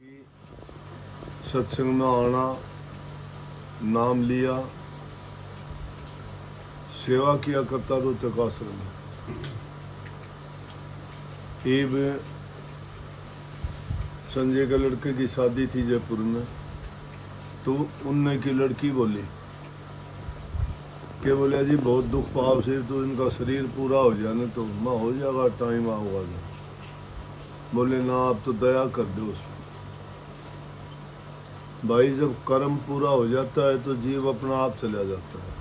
कि सत्संग में आना, नाम लिया, सेवा किया करता रोहतक आश्रम में। एक संजय के लड़के की शादी थी जयपुर में, तो उनने की लड़की बोली कि बोले जी बहुत दुख पाव से तो इनका शरीर पूरा हो जाए ना, तो मैं हो जाएगा, टाइम आऊगा ना। बोले ना, आप तो दया कर दो उसमें। भाई जब कर्म पूरा हो जाता है तो जीव अपना आप चला जाता है,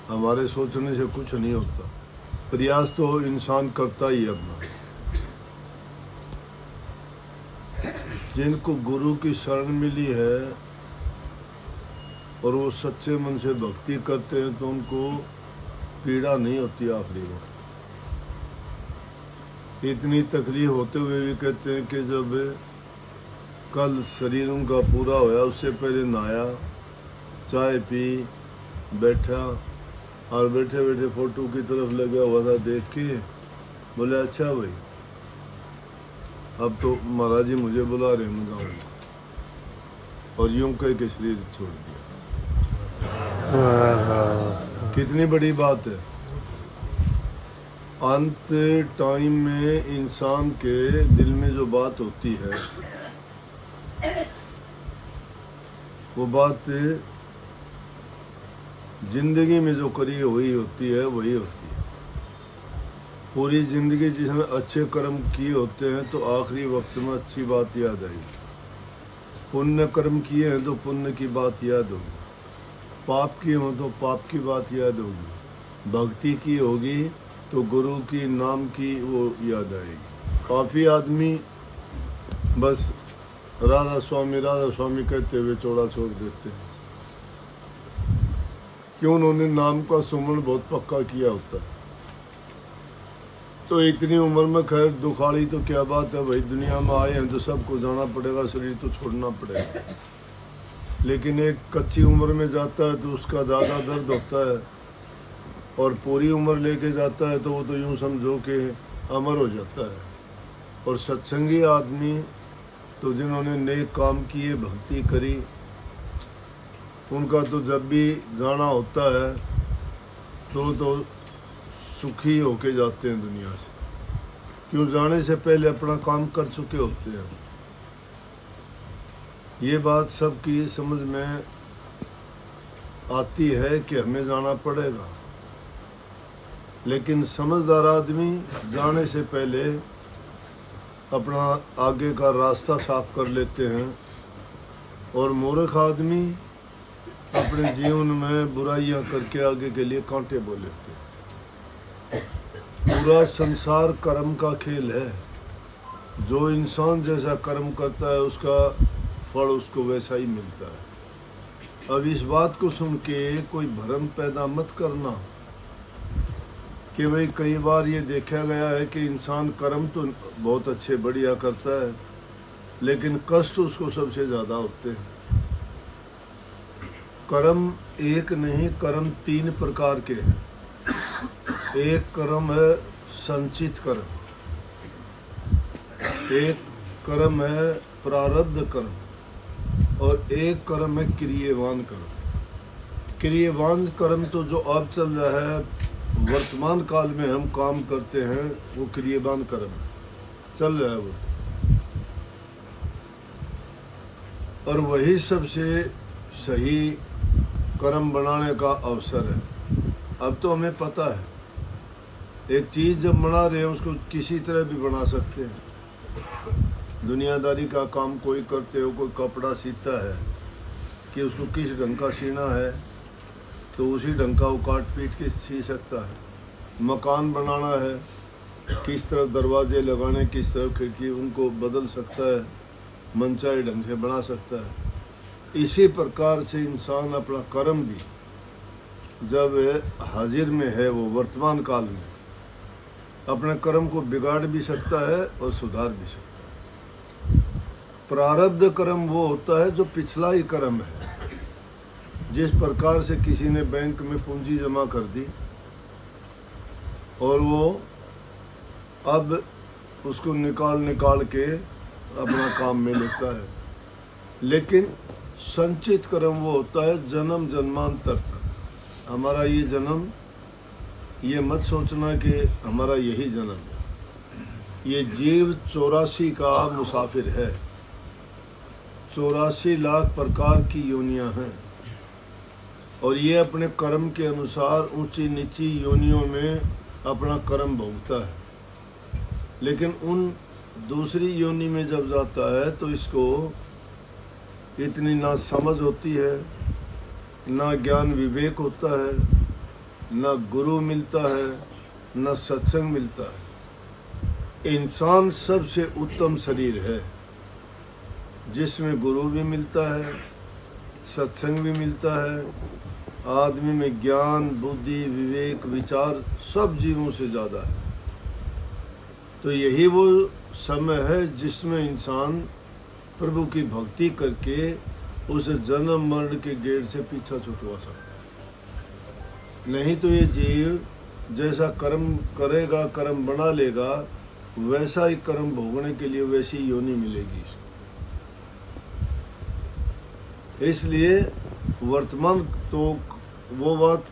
हमारे सोचने से कुछ नहीं होता। प्रयास तो इंसान करता ही है अपना। जिनको गुरु की शरण मिली है और वो सच्चे मन से भक्ति करते हैं तो उनको पीड़ा नहीं होती आखिरी वक्त। इतनी तकलीफ होते हुए भी कहते हैं कि जब कल शरीर उनका पूरा होया, उससे पहले नहाया, चाय पी, बैठा और बैठे बैठे फोटो की तरफ लगा हुआ था, देख के बोले अच्छा भाई अब तो महाराज जी मुझे बुला रहे, मैं जाऊँगा, और यूं कह के शरीर छोड़ दिया। कितनी बड़ी बात है। अंत टाइम में इंसान के दिल में जो बात होती है वो बात जिंदगी में जो करी हुई होती है वही होती है। पूरी जिंदगी जिसमें अच्छे कर्म किए होते हैं तो आखिरी वक्त में अच्छी बात याद आएगी। पुण्य कर्म किए हैं तो पुण्य की बात याद होगी, पाप किए हों तो पाप की बात याद होगी, भक्ति की होगी तो गुरु की नाम की वो याद आएगी। पापी आदमी बस राधा स्वामी कहते हुए चौड़ा छोड़ देते हैं, क्यों? उन्होंने नाम का सुमरण बहुत पक्का किया होता है। तो इतनी उम्र में खैर दुखाड़ी तो क्या बात है भाई, दुनिया में आए हैं तो सबको जाना पड़ेगा, शरीर तो छोड़ना पड़ेगा। लेकिन एक कच्ची उम्र में जाता है तो उसका ज़्यादा दर्द होता है, और पूरी उम्र लेके जाता है तो वो तो यूँ समझो कि अमर हो जाता है। और सत्संगी आदमी तो जिन्होंने नेक काम किए, भक्ति करी, उनका तो जब भी जाना होता है तो सुखी होके जाते हैं दुनिया से, क्यों? जाने से पहले अपना काम कर चुके होते हैं। ये बात सबकी समझ में आती है कि हमें जाना पड़ेगा, लेकिन समझदार आदमी जाने से पहले अपना आगे का रास्ता साफ कर लेते हैं, और मूर्ख आदमी अपने जीवन में बुराइयां करके आगे के लिए कांटे बो लेते हैं। पूरा संसार कर्म का खेल है। जो इंसान जैसा कर्म करता है उसका फल उसको वैसा ही मिलता है। अब इस बात को सुन के कोई भ्रम पैदा मत करना कि भाई कई बार ये देखा गया है कि इंसान कर्म तो बहुत अच्छे बढ़िया करता है, लेकिन कष्ट उसको सबसे ज़्यादा होते हैं। कर्म एक नहीं, कर्म 3 प्रकार के हैं। एक कर्म है संचित कर्म, एक कर्म है प्रारब्ध कर्म, और एक कर्म है क्रियवान कर्म। क्रियवान कर्म तो जो अब चल रहा है, वर्तमान काल में हम काम करते हैं, वो क्रियवान कर्म चल रहा है वो, और वही सबसे सही कर्म बनाने का अवसर है। अब तो हमें पता है एक चीज़ जब बना रहे हैं उसको किसी तरह भी बना सकते हैं। दुनियादारी का काम कोई करते हो, कोई कपड़ा सीता है कि उसको किस ढंग का सीना है तो उसी ढंग का वो काट पीट के सी सकता है। मकान बनाना है, किस तरफ दरवाजे लगाने, किस तरफ खिड़की, उनको बदल सकता है, मनचाहे ढंग से बना सकता है। इसी प्रकार से इंसान अपना कर्म भी जब हाजिर में है, वो वर्तमान काल में अपने कर्म को बिगाड़ भी सकता है और सुधार भी सकता है। प्रारब्ध कर्म वो होता है जो पिछला ही कर्म है। जिस प्रकार से किसी ने बैंक में पूंजी जमा कर दी और वो अब उसको निकाल के अपना काम में लेता है। लेकिन संचित कर्म वो होता है जन्म जन्मांतर तक। हमारा ये जन्म, ये मत सोचना कि हमारा यही जन्म है। ये जीव 84 का मुसाफिर है। 84 लाख प्रकार की योनियां हैं और ये अपने कर्म के अनुसार ऊंची नीची योनियों में अपना कर्म भोगता है। लेकिन उन दूसरी योनि में जब जाता है तो इसको इतनी ना समझ होती है, ना ज्ञान विवेक होता है, ना गुरु मिलता है, ना सत्संग मिलता है। इंसान सबसे उत्तम शरीर है जिसमें गुरु भी मिलता है, सत्संग भी मिलता है। आदमी में ज्ञान, बुद्धि, विवेक, विचार सब जीवों से ज़्यादा है। तो यही वो समय है जिसमें इंसान प्रभु की भक्ति करके उस जन्म मरण के गेड़ से पीछा छुटवा सकता। नहीं तो ये जीव जैसा कर्म करेगा, कर्म बना लेगा, वैसा ही कर्म भोगने के लिए वैसी योनि मिलेगी इसको। इसलिए वर्तमान तो वो बात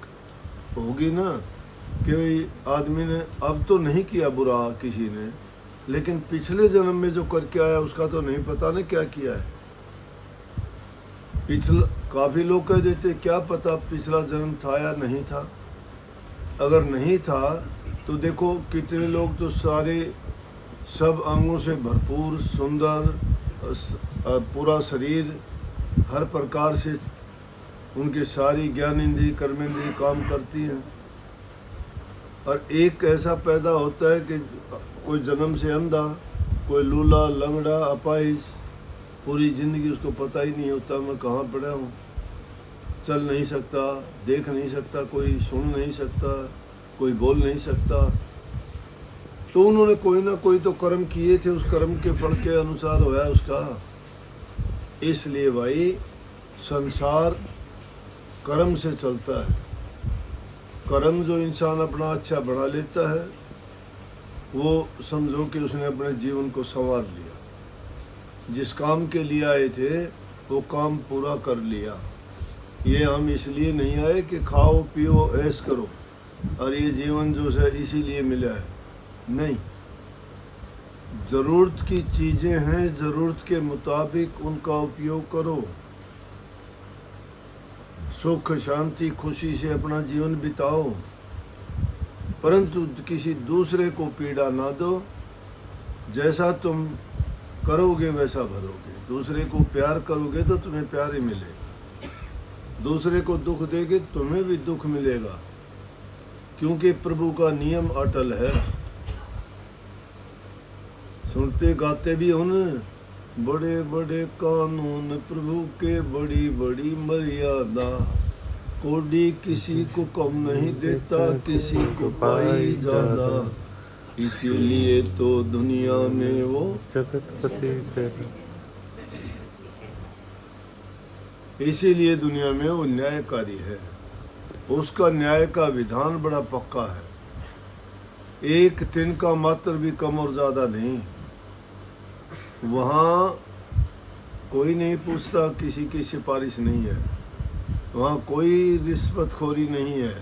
होगी ना कि आदमी ने अब तो नहीं किया बुरा किसी ने, लेकिन पिछले जन्म में जो करके आया उसका तो नहीं पता ना क्या किया है। पिछला काफी लोग कह देते क्या पता पिछला जन्म था या नहीं था। अगर नहीं था तो देखो कितने लोग तो सारे सब अंगों से भरपूर, सुंदर, पूरा शरीर, हर प्रकार से उनके सारी ज्ञान इंद्रिय, कर्मेंद्रिय काम करती हैं। और एक ऐसा पैदा होता है कि कोई जन्म से अंधा, कोई लूला, लंगड़ा, अपाहिज, पूरी जिंदगी उसको पता ही नहीं होता मैं कहाँ पड़ा हूँ। चल नहीं सकता, देख नहीं सकता, कोई सुन नहीं सकता, कोई बोल नहीं सकता। तो उन्होंने कोई ना कोई तो कर्म किए थे, उस कर्म के फल के अनुसार होया उसका। इसलिए भाई संसार कर्म से चलता है। कर्म जो इंसान अपना अच्छा बना लेता है वो समझो कि उसने अपने जीवन को संवार लिया। जिस काम के लिए आए थे वो काम पूरा कर लिया। ये हम इसलिए नहीं आए कि खाओ पियो ऐश करो और ये जीवन जो है इसीलिए मिला है, नहीं। ज़रूरत की चीज़ें हैं, ज़रूरत के मुताबिक उनका उपयोग करो। सुख शांति खुशी से अपना जीवन बिताओ, परंतु किसी दूसरे को पीड़ा ना दो। जैसा तुम करोगे वैसा भरोगे। दूसरे को प्यार करोगे तो तुम्हें प्यार ही मिलेगा। दूसरे को दुख देगे तुम्हें भी दुख मिलेगा, क्योंकि प्रभु का नियम अटल है। सुनते गाते भी हो न, बड़े बड़े कानून प्रभु के, बड़ी बड़ी मर्यादा, कोडी किसी को कम नहीं देता, किसी को पाई ज्यादा। इसीलिए तो दुनिया में वो जगतपति से, इसीलिए दुनिया में वो न्यायकारी है। उसका न्याय का विधान बड़ा पक्का है। एक दिन का मात्र भी कम और ज्यादा नहीं। वहाँ कोई नहीं पूछता, किसी की सिफारिश नहीं है, वहाँ कोई रिश्वतखोरी नहीं है,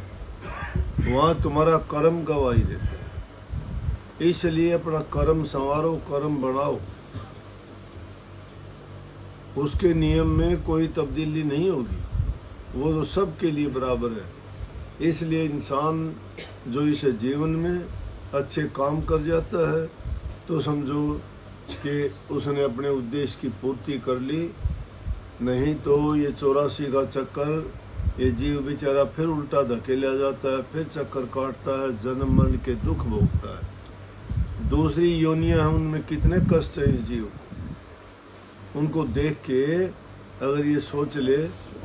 वहाँ तुम्हारा कर्म गवाही देता है। इसलिए अपना कर्म संवारो, कर्म बढ़ाओ। उसके नियम में कोई तब्दीली नहीं होगी, वो तो सबके लिए बराबर है। इसलिए इंसान जो इस जीवन में अच्छे काम कर जाता है तो समझो कि उसने अपने उद्देश्य की पूर्ति कर ली। नहीं तो ये 84 का चक्कर ये जीव बेचारा फिर उल्टा धकेला जाता है, फिर चक्कर काटता है, जन्म मरण के दुख भोगता है। दूसरी योनियां हैं, उनमें कितने कष्ट है इस जीव को। उनको देख के अगर ये सोच ले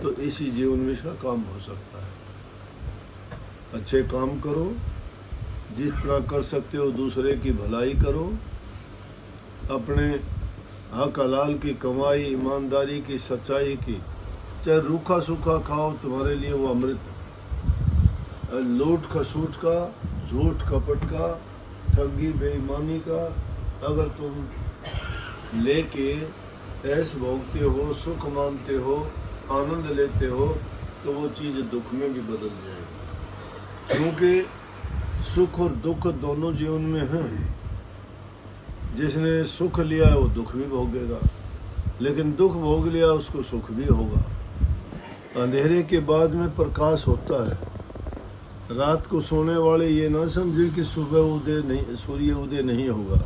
तो इसी जीवन में इसका काम हो सकता है। अच्छे काम करो, जिस तरह कर सकते हो दूसरे की भलाई करो। अपने हक हलाल की कमाई, ईमानदारी की, सच्चाई की, चाहे रूखा सूखा खाओ, तुम्हारे लिए वो अमृत है। लूट खसूट का, झूठ कपट का, ठगी बेईमानी का अगर तुम लेके ऐश भोगते हो, सुख मानते हो, आनंद लेते हो, तो वो चीज़ दुख में भी बदल जाएगी। क्योंकि सुख और दुख दोनों जीवन में हैं। जिसने सुख लिया है वो दुख भी भोगेगा, लेकिन दुख भोग लिया उसको सुख भी होगा। अंधेरे के बाद में प्रकाश होता है। रात को सोने वाले ये ना समझे कि सुबह उदय नहीं, सूर्य उदय नहीं होगा।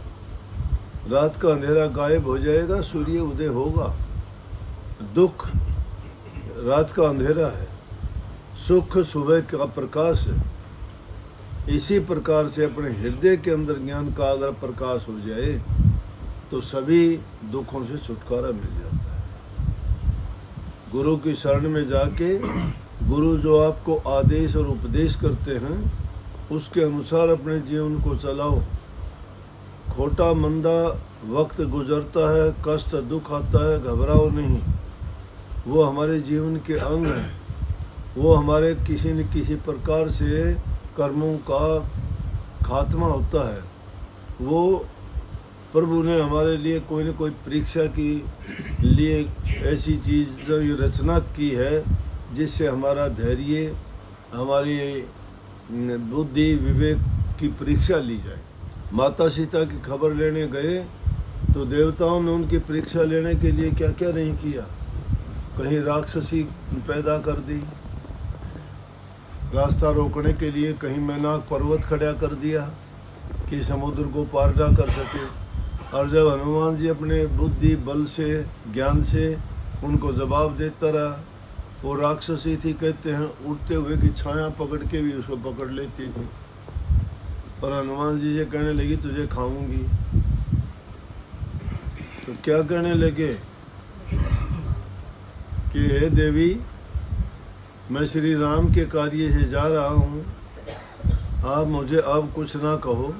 रात का अंधेरा गायब हो जाएगा, सूर्य उदय होगा। दुख रात का अंधेरा है, सुख सुबह का प्रकाश है। इसी प्रकार से अपने हृदय के अंदर ज्ञान का अगर प्रकाश हो जाए तो सभी दुखों से छुटकारा मिल जाता है। गुरु की शरण में जाके गुरु जो आपको आदेश और उपदेश करते हैं उसके अनुसार अपने जीवन को चलाओ। खोटा मंदा वक्त गुजरता है, कष्ट दुख आता है, घबराओ नहीं। वो हमारे जीवन के अंग हैं। वो हमारे किसी न किसी प्रकार से कर्मों का खात्मा होता है। वो प्रभु ने हमारे लिए कोई न कोई परीक्षा की लिए ऐसी चीज़ रचना की है जिससे हमारा धैर्य, हमारी बुद्धि, विवेक की परीक्षा ली जाए। माता सीता की खबर लेने गए तो देवताओं ने उनकी परीक्षा लेने के लिए क्या क्या नहीं किया। कहीं राक्षसी पैदा कर दी, रास्ता रोकने के लिए कहीं मैनाक पर्वत खड़ा कर दिया कि समुद्र को पार ना कर सके। और जब हनुमान जी अपने बुद्धि बल से, ज्ञान से उनको जवाब देता रहा, वो राक्षसी थी, कहते हैं उड़ते हुए की छाया पकड़ के भी उसको पकड़ लेती थी। और हनुमान जी से कहने लगी तुझे खाऊंगी। तो क्या कहने लगे कि हे देवी, मैं श्री राम के कार्य से जा रहा हूँ, आप मुझे अब कुछ ना कहो,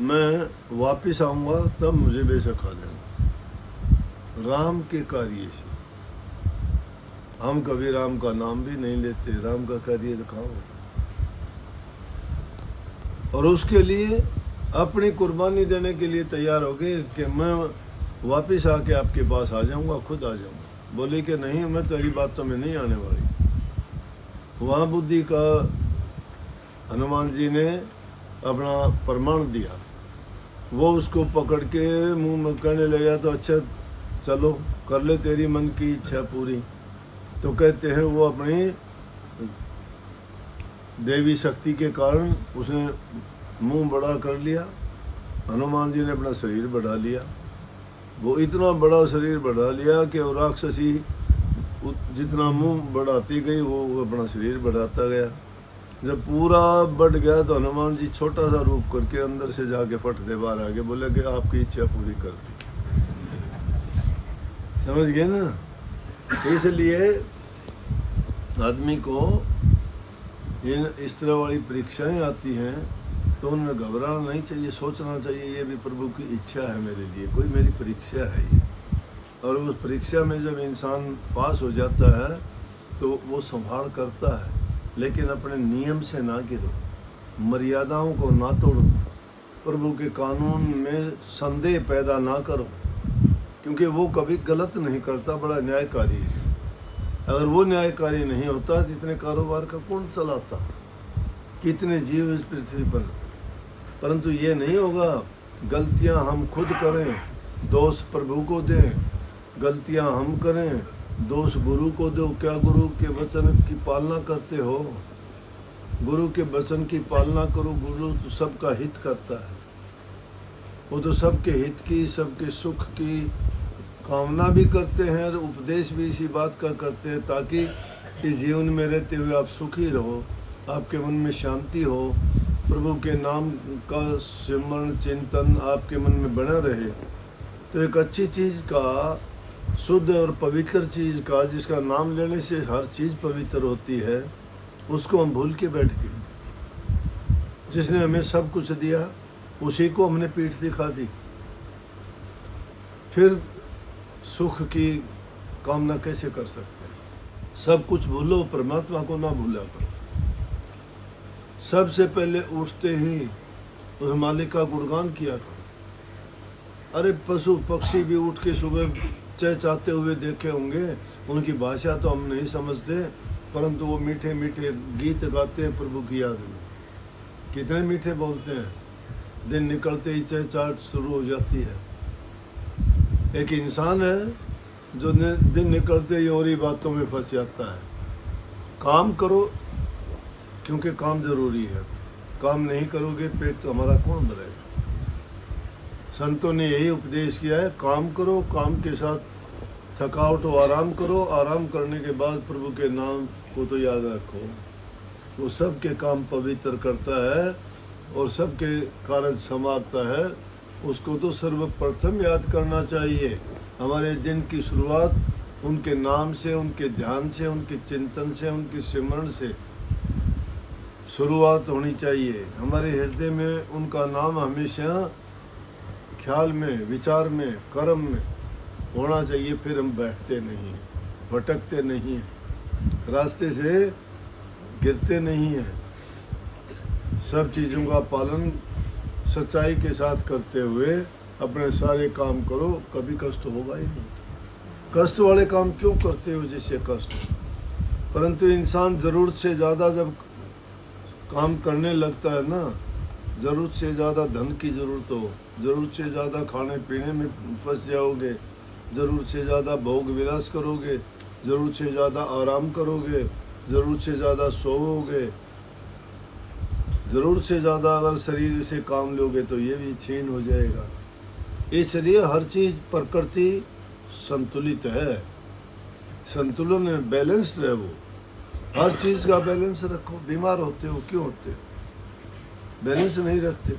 मैं वापस आऊँगा तब मुझे बेशक खा लेना। राम के कार्य से हम कभी राम का नाम भी नहीं लेते, राम का कार्य दिखाओ। और उसके लिए अपनी कुर्बानी देने के लिए तैयार हो गए कि मैं वापस आके आपके पास आ जाऊँगा, खुद आ जाऊँगा। बोले कि नहीं, मैं तेरी बातों में नहीं आने वाली। वहाँ बुद्धि का हनुमान जी ने अपना प्रमाण दिया। वो उसको पकड़ के मुंह में कहने लगा तो अच्छा चलो कर ले तेरी मन की इच्छा पूरी। तो कहते हैं वो अपनी देवी शक्ति के कारण उसने मुंह बड़ा कर लिया। हनुमान जी ने अपना शरीर बढ़ा लिया। वो इतना बड़ा शरीर बढ़ा लिया कि वो राक्षसी जितना मुंह बढ़ाती गई वो अपना शरीर बढ़ाता गया। जब पूरा बढ़ गया तो हनुमान जी छोटा सा रूप करके अंदर से जाके फट दे बाहर आके बोले कि आपकी इच्छा पूरी कर दी। समझ गए ना? इसलिए आदमी को इस तरह वाली परीक्षाएं आती हैं तो उनमें घबराना नहीं चाहिए, सोचना चाहिए ये भी प्रभु की इच्छा है मेरे लिए, कोई मेरी परीक्षा है ये। और उस परीक्षा में जब इंसान पास हो जाता है तो वो संभाल करता है, लेकिन अपने नियम से ना गिरो, मर्यादाओं को ना तोड़ो, प्रभु के कानून में संदेह पैदा ना करो, क्योंकि वो कभी गलत नहीं करता, बड़ा न्यायकारी है। अगर वो न्यायकारी नहीं होता तो इतने कारोबार का कौन चलाता, कितने जीव इस पृथ्वी पर। परंतु ये नहीं होगा, गलतियां हम खुद करें, दोष प्रभु को दें, गलतियां हम करें, दोष गुरु को दो। क्या गुरु के वचन की पालना करते हो? गुरु के वचन की पालना करो। गुरु तो सबका हित करता है, वो तो सबके हित की, सबके सुख की कामना भी करते हैं और उपदेश भी इसी बात का करते हैं ताकि इस जीवन में रहते हुए आप सुखी रहो, आपके मन में शांति हो, प्रभु के नाम का सिमरण चिंतन आपके मन में बना रहे। तो एक अच्छी चीज़ का, शुद्ध और पवित्र चीज़ का, जिसका नाम लेने से हर चीज़ पवित्र होती है, उसको हम भूल के बैठ गए। जिसने हमें सब कुछ दिया उसी को हमने पीठ दिखा दी। फिर सुख की कामना कैसे कर सकते हैं? सब कुछ भूलो, परमात्मा को ना भूला करो। सबसे पहले उठते ही उस मालिक का गुणगान किया करो। अरे पशु पक्षी भी उठ के सुबह चहचहाते हुए देखे होंगे, उनकी भाषा तो हम नहीं समझते, परंतु वो मीठे मीठे गीत गाते हैं प्रभु की याद में। कितने मीठे बोलते हैं, दिन निकलते ही चहचहाट शुरू हो जाती है। एक इंसान है जो दिन निकलते ही और ही बातों में फंस जाता है। काम करो, क्योंकि काम जरूरी है। काम नहीं करोगे पेट तो हमारा कौन भरेगा। संतों ने यही उपदेश किया है, काम करो, काम के साथ थकावट हो आराम करो, आराम करने के बाद प्रभु के नाम को तो याद रखो। वो सबके काम पवित्र करता है और सबके कार्य संवारता है। उसको तो सर्वप्रथम याद करना चाहिए। हमारे दिन की शुरुआत उनके नाम से, उनके ध्यान से, उनके चिंतन से, उनके सिमरण से शुरुआत होनी चाहिए। हमारे हृदय में उनका नाम हमेशा ख्याल में, विचार में, कर्म में होना चाहिए। फिर हम बैठते नहीं हैं, भटकते नहीं हैं, रास्ते से गिरते नहीं हैं। सब चीज़ों का पालन सच्चाई के साथ करते हुए अपने सारे काम करो, कभी कष्ट होगा ही नहीं। कष्ट वाले काम क्यों करते हो जिससे कष्ट हो? परंतु इंसान ज़रूरत से ज़्यादा जब काम करने लगता है ना, ज़रूरत से ज़्यादा धन की ज़रूरत हो, ज़रूरत से ज़्यादा खाने पीने में फंस जाओगे, ज़रूरत से ज़्यादा भोग विलास करोगे, ज़रूरत से ज़्यादा आराम करोगे, ज़रूरत से ज़्यादा सोओगे, ज़रूरत से ज़्यादा अगर शरीर से काम लोगे तो ये भी छीन हो जाएगा। इसलिए हर चीज़ प्रकृति संतुलित है, संतुलन है, बैलेंस्ड है। वो हर चीज़ का बैलेंस रखो। बीमार होते हो क्यों होते हो? बैलेंस नहीं रखते।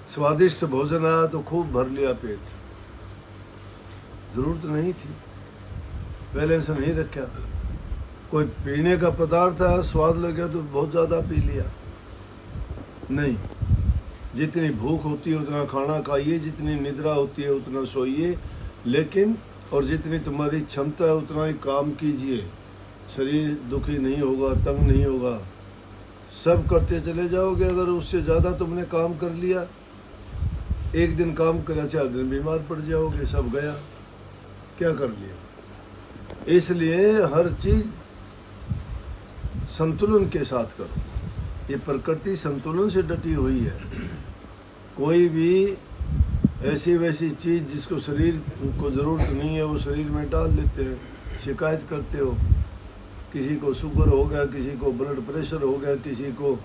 स्वादिष्ट भोजन आया तो खूब भर लिया पेट, जरूरत नहीं थी, बैलेंस नहीं रखा। कोई पीने का पदार्थ आया, स्वाद लग गया तो बहुत ज़्यादा पी लिया। नहीं, जितनी भूख होती है उतना खाना खाइए, जितनी निद्रा होती है उतना सोइए, लेकिन और जितनी तुम्हारी क्षमता है उतना ही काम कीजिए। शरीर दुखी नहीं होगा, तंग नहीं होगा, सब करते चले जाओगे। अगर उससे ज़्यादा तुमने काम कर लिया, एक दिन काम करा 4 दिन बीमार पड़ जाओगे, सब गया, क्या कर लिया। इसलिए हर चीज़ संतुलन के साथ करो। ये प्रकृति संतुलन से डटी हुई है। कोई भी ऐसी वैसी चीज़ जिसको शरीर को ज़रूरत नहीं है वो शरीर में डाल लेते हैं। शिकायत करते हो, किसी को शुगर हो गया, किसी को ब्लड प्रेशर हो गया, किसी को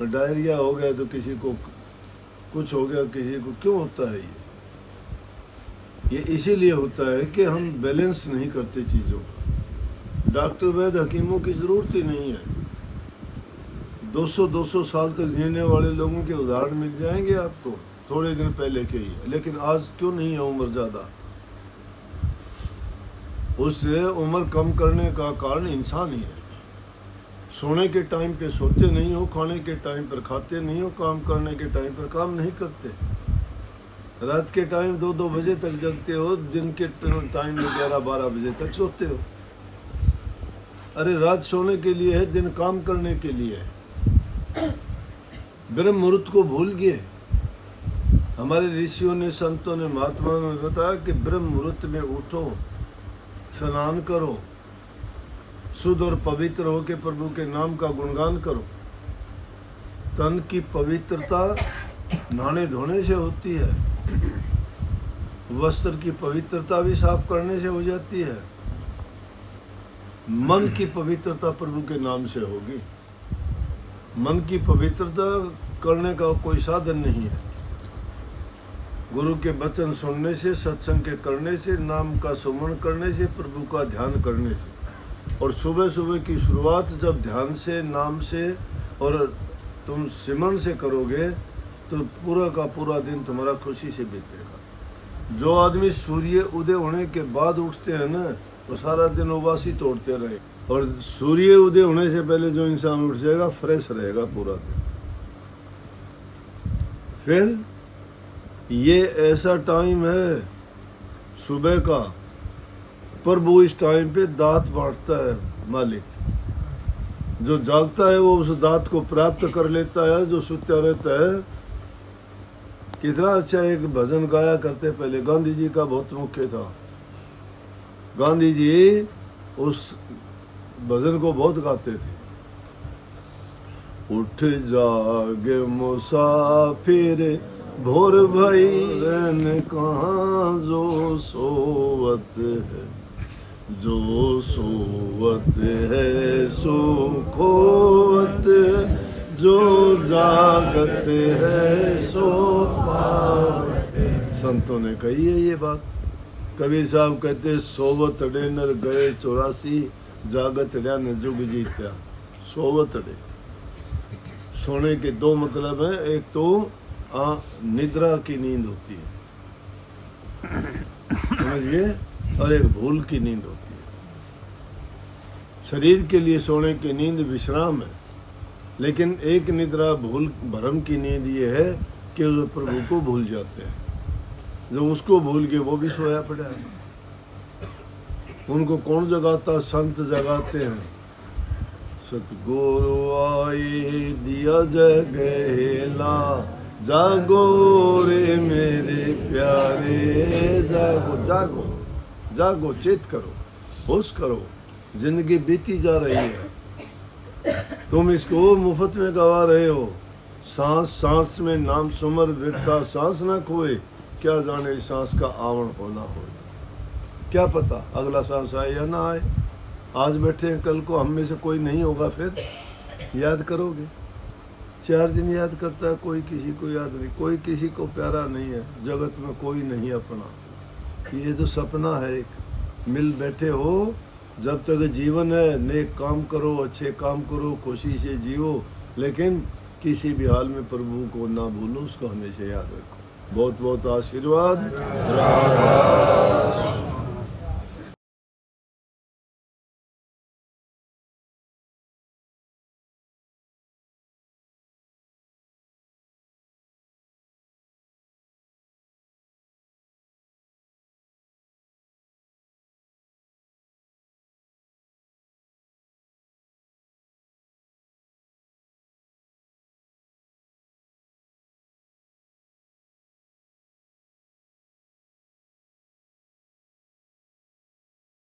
डायरिया हो गया, तो किसी को कुछ हो गया, किसी को क्यों होता है ये इसीलिए होता है कि हम बैलेंस नहीं करते चीज़ों का। डॉक्टर वैद्य हकीमों की ज़रूरत ही नहीं है। 200-200 साल तक जीने वाले लोगों के उदाहरण मिल जाएंगे आपको थोड़े दिन पहले के ही। लेकिन आज क्यों नहीं है उम्र ज़्यादा? उससे उम्र कम करने का कारण इंसान ही है। सोने के टाइम पे सोते नहीं हो, खाने के टाइम पर खाते नहीं हो, काम करने के टाइम पर काम नहीं करते, रात के टाइम 2-2 बजे तक जगते हो, दिन के टाइम में 11-12 बजे तक सोते हो। अरे रात सोने के लिए है, दिन काम करने के लिए है। ब्रह्म मुहूर्त को भूल गए। हमारे ऋषियों ने, संतों ने, महात्माओं ने बताया कि ब्रह्म मुहूर्त में उठो, स्नान करो, शुद्ध और पवित्र होकर प्रभु के नाम का गुणगान करो। तन की पवित्रता नहाने धोने से होती है, वस्त्र की पवित्रता भी साफ करने से हो जाती है, मन की पवित्रता प्रभु के नाम से होगी। मन की पवित्रता करने का कोई साधन नहीं है। गुरु के वचन सुनने से, सत्संग के करने से, नाम का सुमरण करने से, प्रभु का ध्यान करने से। और सुबह सुबह की शुरुआत जब ध्यान से, नाम से और तुम सिमरण से करोगे तो पूरा का पूरा दिन तुम्हारा खुशी से बीतेगा। जो आदमी सूर्य उदय होने के बाद उठते हैं ना, वो सारा दिन उबासी तोड़ते रहे, और सूर्य उदय होने से पहले जो इंसान उठ जाएगा फ्रेश रहेगा पूरा दिन। फिर ये ऐसा टाइम है सुबह का, प्रभु इस टाइम पे दात बांटता है मालिक। जो जागता है वो उस दात को प्राप्त कर लेता है, जो सुत्या रहता है कितना अच्छा एक भजन गाया करते पहले, गांधी जी का बहुत मुख्य था। गांधी जी उस भजन को बहुत गाते थे। उठ जागे मुसाफिर भोर भई रन कहाँ, जो सोवत है, जो सोवत है सो खोवत, जो जागत है सो पावत। संतों ने कही है ये बात। कबीर साहब कहते सोवत अड़े नर गए 84, जागत अड़िया न जुग जीत्या। सोवत अड़े, सोने के दो मतलब है, एक तो निद्रा की नींद होती है, समझिए, और एक भूल की नींद होती है। शरीर के लिए सोने की नींद विश्राम है, लेकिन एक निद्रा भूल भ्रम की नींद ये है कि वो प्रभु को भूल जाते हैं। जो उसको भूल के वो भी सोया पड़ा है। उनको कौन जगाता? संत जगाते हैं। सतगुरु आए दिया जगेला, जागो रे मेरे प्यारे, जागो जागो जागो, चेत करो, होश करो, जिंदगी बीती जा रही है, तुम इसको मुफ्त में गवा रहे हो। सांस सांस में नाम सुमर विरता, सांस ना खोए, क्या जाने सांस का आवरण होना हो, क्या पता अगला सांस आए या ना आए। आज बैठे हैं, कल को हम में से कोई नहीं होगा, फिर याद करोगे? 4 दिन याद करता है कोई, किसी को याद नहीं, कोई किसी को प्यारा नहीं है, जगत में कोई नहीं अपना। ये तो सपना है एक, मिल बैठे हो, जब तक जीवन है नेक काम करो, अच्छे काम करो, खुशी से जियो, लेकिन किसी भी हाल में प्रभु को ना भूलो, उसको हमेशा याद रखो। बहुत बहुत आशीर्वाद।